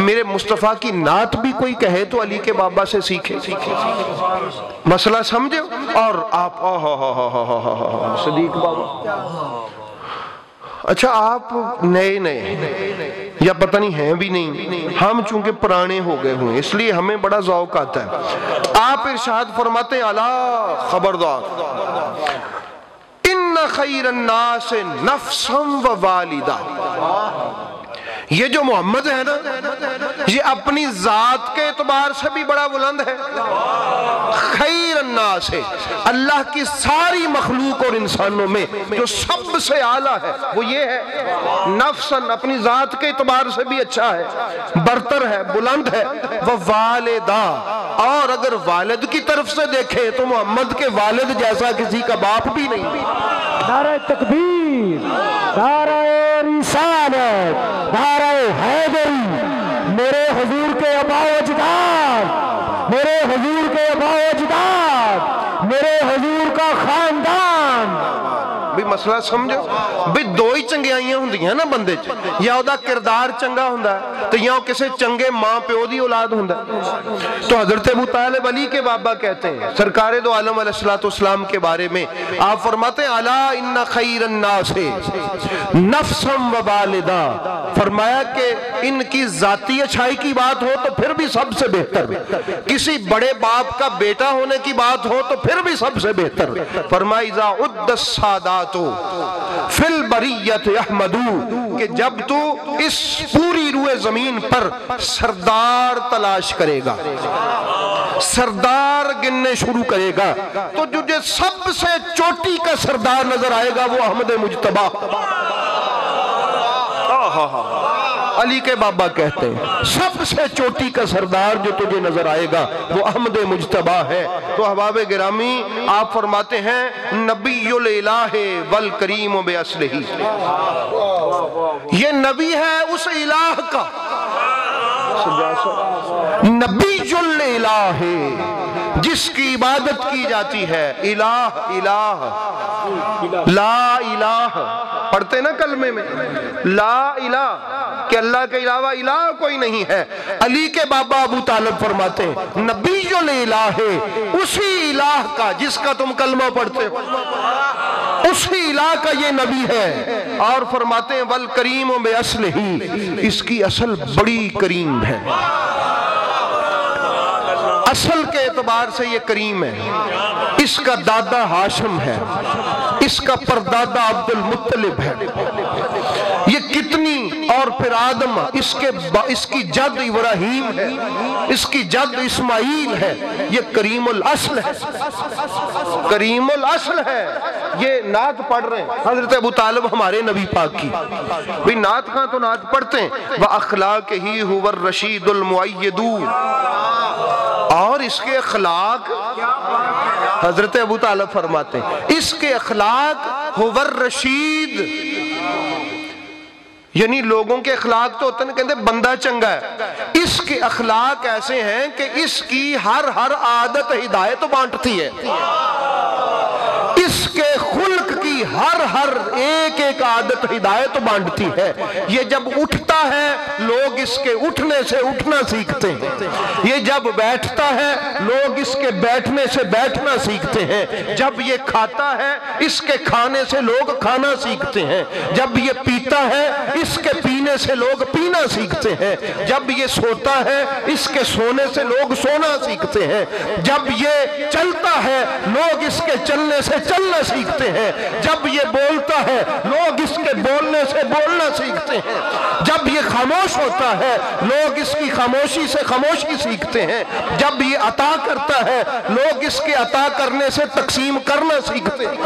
میرے مصطفیٰ کی نعت بھی کوئی کہے تو علی کے بابا سے سیکھے. مسئلہ سمجھے؟ اور آپ صدیق بابا، اچھا آپ نئے یا پتہ نہیں ہیں بھی نہیں، ہم چونکہ پرانے ہو گئے ہوئے اس لیے ہمیں بڑا ذوق آتا ہے. آپ ارشاد فرماتے ہیں الا خبردار ان خیر الناس نفسا و والدہ. یہ جو محمد ہے نا یہ اپنی ذات کے اعتبار سے بھی بڑا بلند ہے. خیر الناس ہے، اللہ کی ساری مخلوق اور انسانوں میں جو سب سے اعلیٰ ہے وہ یہ ہے. نفساً اپنی ذات کے اعتبار سے بھی اچھا ہے، برتر ہے، بلند ہے. وہ والدہ، اور اگر والد کی طرف سے دیکھیں تو محمد کے والد جیسا کسی کا باپ بھی نہیں. نعرہ تکبیر، نعرہ رسالت، نعرہ حیدری. میرے حضور کے آباء و اجداد، میرے حضور کے آباء و اجداد، میرے حضور کا خاندان. بھی مسئلہ سمجھو بھی دو ہی چنگیائیاں ہوندی ہیں نا بندے چ، یا او دا کردار چنگا ہوندا ہے تو یا کسی چنگے ماں پیو دی اولاد ہوندا ہے. تو حضرت ابو طالب علی کے بابا کہتے ہیں سرکار دو عالم علیہ السلام کے بارے میں، آپ فرماتے ہیں الا ان خیر الناس نفسا و والدہ. فرمایا کہ ان کی ذاتی اچھائی کی بات ہو تو پھر بھی سب سے بہتر، کسی بڑے باپ کا بیٹا ہونے کی بات ہو تو پھر بھی سب سے بہتر. فرمایا اذا عد السادات فی البریت احمدو، کہ جب تو اس پوری روئے زمین پر سردار تلاش کرے گا، سردار گننے شروع کرے گا تو جو سب سے چوٹی کا سردار نظر آئے گا وہ احمد مجتبیٰ. علی کے بابا کہتے ہیں سب سے چوٹی کا سردار جو تجھے نظر آئے گا وہ احمد مجتبیٰ ہے. تو احباب گرامی آپ فرماتے ہیں نبی الالہ والکریم باصلہ، یہ نبی ہے اس الہ کا، نبی الالہ ہے جس کی عبادت کی جاتی ہے. الہ لا الہ پڑھتے نا کلمے میں، لا الہ کہ اللہ کے علاوہ الہ کوئی نہیں ہے. علی کے بابا ابو طالب فرماتے ہیں نبی الالہ ہے اسی الہ کا جس کا تم کلمہ پڑھتے ہو، اسی الہ کا یہ نبی ہے. اور فرماتے ہیں والکریم باصلہ، اس کی اصل بڑی کریم ہے، اصل کے اعتبار سے یہ کریم ہے. اس کا دادا ہاشم ہے، اس کا پردادا عبد المطلب ہے، یہ کتنی، اور پھر آدم، اس کی جد ابراہیم ہے، اس کی جد اسماعیل ہے. یہ کریم الاصل ہے، کریم الاصل ہے. یہ نعت پڑھ رہے ہیں حضرت ابو طالب ہمارے نبی پاک کی. بھی نعت خاں تو نعت پڑھتے ہیں وَأَخْلَاقِهِ هُوَ الرَّشِيدُ الْمُؤَيِّدُ، اور اس کے اخلاق، حضرت ابو طالب فرماتے ہیں اس کے اخلاق هُوَ الرَّشِيدُ، یعنی لوگوں کے اخلاق تو ہوتے ہیں کہتے بندہ چنگا ہے، اس کے اخلاق ایسے ہیں کہ اس کی ہر عادت ہدایت بانٹتی ہے، اس کے خلق کی ہر ایک عادت ہدایت بانٹتی ہے. یہ جب اٹھتا ہے لوگ اس کے اٹھنے سے اٹھنا سیکھتے ہیں، یہ جب بیٹھتا ہے لوگ اس کے بیٹھنے سے بیٹھنا سیکھتے ہیں، جب یہ کھاتا ہے اس کے کھانے سے لوگ کھانا سیکھتے ہیں، جب یہ پیتا ہے اس کے پینے سے لوگ پینا سیکھتے ہیں، جب یہ سوتا ہے اس کے سونے سے لوگ سونا سیکھتے ہیں، جب یہ چلتا ہے لوگ اس کے چلنے سے چلنا سیکھتے ہیں، جب یہ بولتا ہے لوگ اس کے بولنے سے بولنا سیکھتے ہیں، جب یہ خاموش ہوتا ہے لوگ اس کی خاموشی سے خاموشی سیکھتے ہیں، جب یہ عطا کرتا ہے لوگ اس کے عطا کرنے سے تقسیم کرنا سیکھتے ہیں.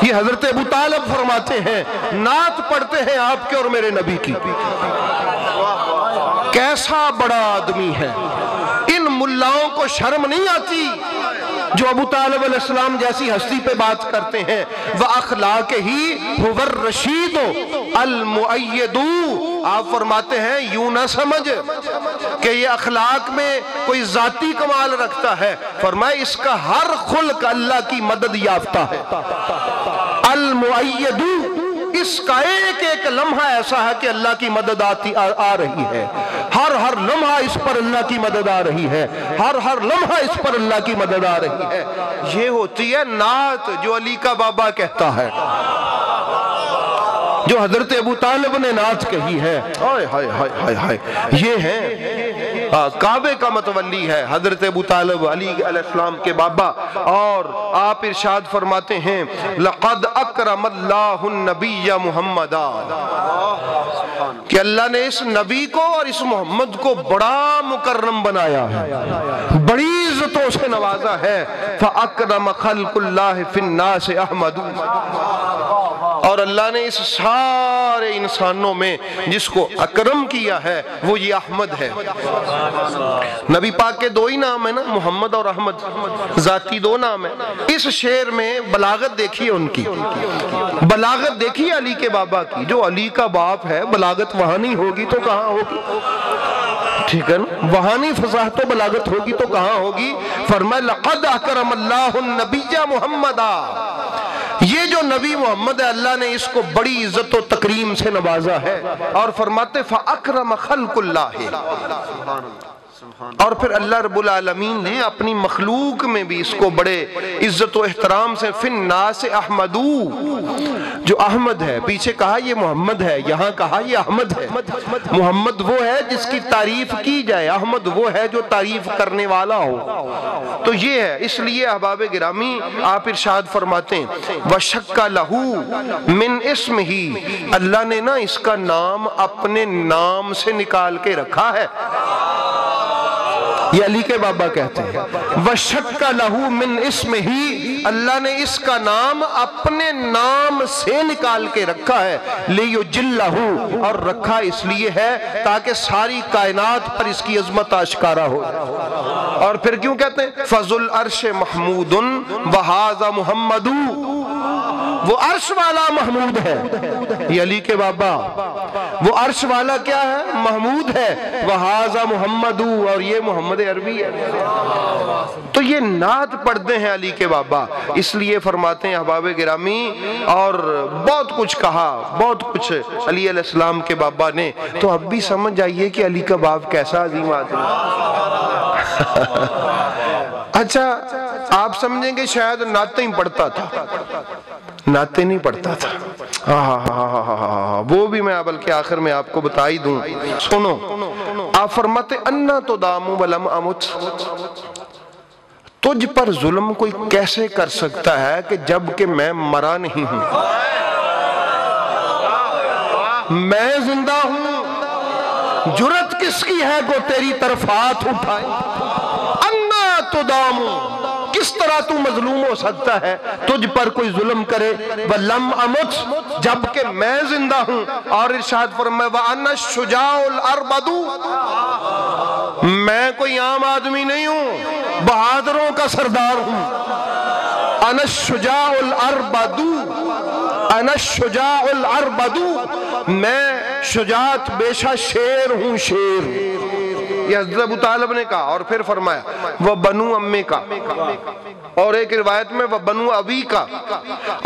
یہ حضرت ابو طالب فرماتے ہیں نعت پڑھتے ہیں آپ کے اور میرے نبی کی. کیسا بڑا آدمی ہے، ان ملاؤں کو شرم نہیں آتی جو ابو طالب علیہ السلام جیسی ہستی پہ بات کرتے ہیں. وَأَخْلَاقِهِ هُوَ الرَّشِيدُ الْمُؤَيِّدُ، آپ فرماتے ہیں یوں نہ سمجھ کہ یہ اخلاق میں کوئی ذاتی کمال رکھتا ہے، فرمائے اس کا ہر خلق اللہ کی مدد یافتہ ہے. الْمُؤَيِّدُ، اس کا ایک ایک لمحہ ایسا ہے کہ اللہ کی مدد آ رہی ہے، ہر لمحہ اس پر اللہ کی مدد آ رہی ہے، ہر لمحہ اس پر اللہ کی مدد آ رہی ہے۔ یہ ہوتی ہے نعت جو علی کا بابا کہتا ہے، جو حضرت ابو طالب نے نعت کہی ہے۔ ہائے ہائے ہائے ہائے، یہ ہے کعبے کا متولی ہے حضرت ابو طالب علی علیہ السلام کے بابا، اور آپ ارشاد فرماتے ہیں لقد اکرم اللہ النبی محمدا، کہ اللہ نے اس نبی کو اور اس محمد کو بڑا مکرم بنایا ہے، بڑی عزتوں سے نوازا ہے۔ فَأَكْرَمَ خَلْقُ اللَّهِ فِي النَّاسِ أَحْمَدُ، اور اللہ نے اس سارے انسانوں میں جس کو اکرم کیا ہے وہ یہ احمد ہے۔ نبی پاک کے دو ہی نام ہیں نا، محمد اور احمد، ذاتی دو نام ہیں۔ اس شعر میں بلاغت دیکھیے، ان کی بلاغت دیکھیے علی کے بابا کی، جو علی کا باپ ہے، بلاغت وہاں نہیں ہوگی تو کہاں ہوگی؟ ٹھیک ہے نا، وہاں نہیں فصاحت و بلاغت ہوگی تو کہاں ہوگی؟ فرمایا لقد اکرم اللہ النبی محمدا، یہ جو نبی محمد ہے اللہ نے اس کو بڑی عزت و تکریم سے نوازا ہے، اور فرماتے فَأَكْرَمَ خَلْقُ اللَّهِ، اور پھر اللہ رب العالمین نے اپنی مخلوق میں بھی اس کو بڑے عزت و احترام سے فِي النَّاسِ أَحْمَدُ، جو احمد ہے، پیچھے کہا یہ محمد ہے، یہاں کہا یہ احمد ہے۔ محمد وہ ہے جس کی تعریف کی جائے، احمد وہ ہے جو تعریف کرنے والا ہو، تو یہ ہے۔ اس لیے احباب گرامی آپ ارشاد فرماتے ہیں وَشَكَّ لَهُ مِنْ اسْمِهِ، اللہ نے نا اس کا نام اپنے نام سے نکال کے رکھا ہے، یہ علی کے بابا کہتے ہیں وَشَكَّ لَهُ مِنْ اسْمِهِ، اللہ نے اس کا نام اپنے نام سے نکال کے رکھا ہے، لِيُجِلَّهُ، اور رکھا اس لیے ہے تاکہ ساری کائنات پر اس کی عظمت آشکارا ہو۔ اور پھر کیوں کہتے ہیں فَذُو الْعَرْشِ مَحْمُودٌ وَهَذَا مُحَمَّدُ، وہ عرش والا محمود ہے، یہ علی کے بابا، وہ عرش والا کیا ہے؟ محمود ہے، وَهَذَا مُحَمَّدُ، اور یہ محمد عربی ہے۔ تو یہ نعت پڑھتے ہیں علی کے بابا، اس لیے فرماتے ہیں احباب گرامی، اور بہت کچھ کہا، بہت کچھ علی علیہ السلام کے بابا نے، تو اب بھی سمجھ جائیے کہ علی کا باپ کیسا عظیم آدمی۔ اچھا آپ سمجھیں گے شاید نعتیں ہی پڑھتا تھا، نعتیں نہیں پڑھتا تھا، وہ بھی میں بلکہ آخر میں آپ کو بتا ہی دوں۔ سنو، آپ فرماتے انا تو دامو ولم امت، تجھ پر ظلم کوئی کیسے کر سکتا ہے کہ جب کہ میں مرا نہیں ہوں، میں زندہ ہوں، جرت کس کی ہے کو تیری طرف ہاتھ اٹھائے؟ انا تو دامو، کس طرح تو مظلوم ہو سکتا ہے، تجھ پر کوئی ظلم کرے، وَلَمْ أَمُتْ، جبکہ میں زندہ ہوں۔ اور ارشاد فرمائے وَأَنَا الشُّجَاعُ الْأَرْبَدُ، میں کوئی عام آدمی نہیں ہوں، بہادروں کا سردار ہوں۔ أَنَا الشُّجَاعُ الْأَرْبَدُ، أَنَا الشُّجَاعُ الْأَرْبَدُ، میں شجاعت بیشہ شیر ہوں، شیر، یہ حضرت ابو طالب نے کہا۔ اور پھر فرمایا وَبَنُو أَمِّ کا، اور ایک روایت میں وَبَنُو أَبِي کا،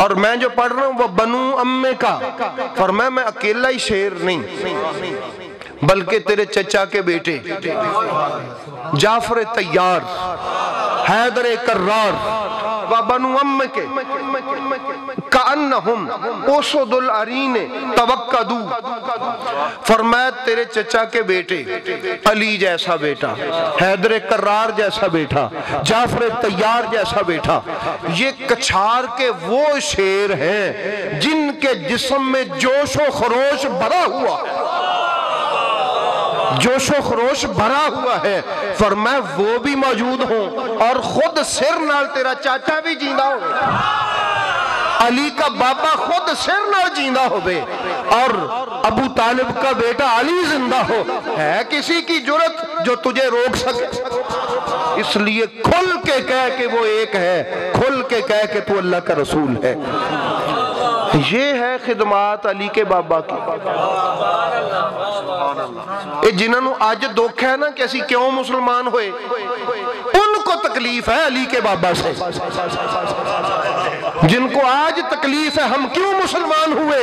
اور میں جو پڑھ رہا ہوں وَبَنُو أَمِّ کا، فرمایا میں اکیلا ہی شیر نہیں بلکہ تیرے چچا کے بیٹے جعفر طیار، حیدر کرار، وَبَنُو أَمِّ کے كَأَنَّهُمْ أُسُدُ الْعَرِينِ تَوَقَّدُوا، فرمایا تیرے چچا کے بیٹے، علی جیسا بیٹا، حیدر کرار جیسا بیٹا، جعفر طیار جیسا بیٹا، یہ کچھار کے وہ شیر ہیں جن کے جسم میں جوش و خروش بھرا ہوا، جوش و خروش بھرا ہوا ہے، فرمایا وہ بھی موجود ہوں، اور خود سر نال تیرا چاچا بھی جیندہ ہو، علی کا بابا خود سر نال جیندہ ہو بے، اور ابو طالب کا بیٹا علی زندہ ہو، ہے کسی کی جرت جو تجھے روک سکے؟ اس لیے کھل کے کہہ کہ وہ ایک ہے، کھل کے کہہ کہ تو اللہ کا رسول ہے۔ یہ ہے خدمات علی کے بابا کی۔ جنہوں نے آج دکھ ہے نا کہ اسی کیوں مسلمان ہوئے، ان کو تکلیف ہے علی کے بابا سے۔ جن کو آج تکلیف ہے ہم کیوں مسلمان ہوئے،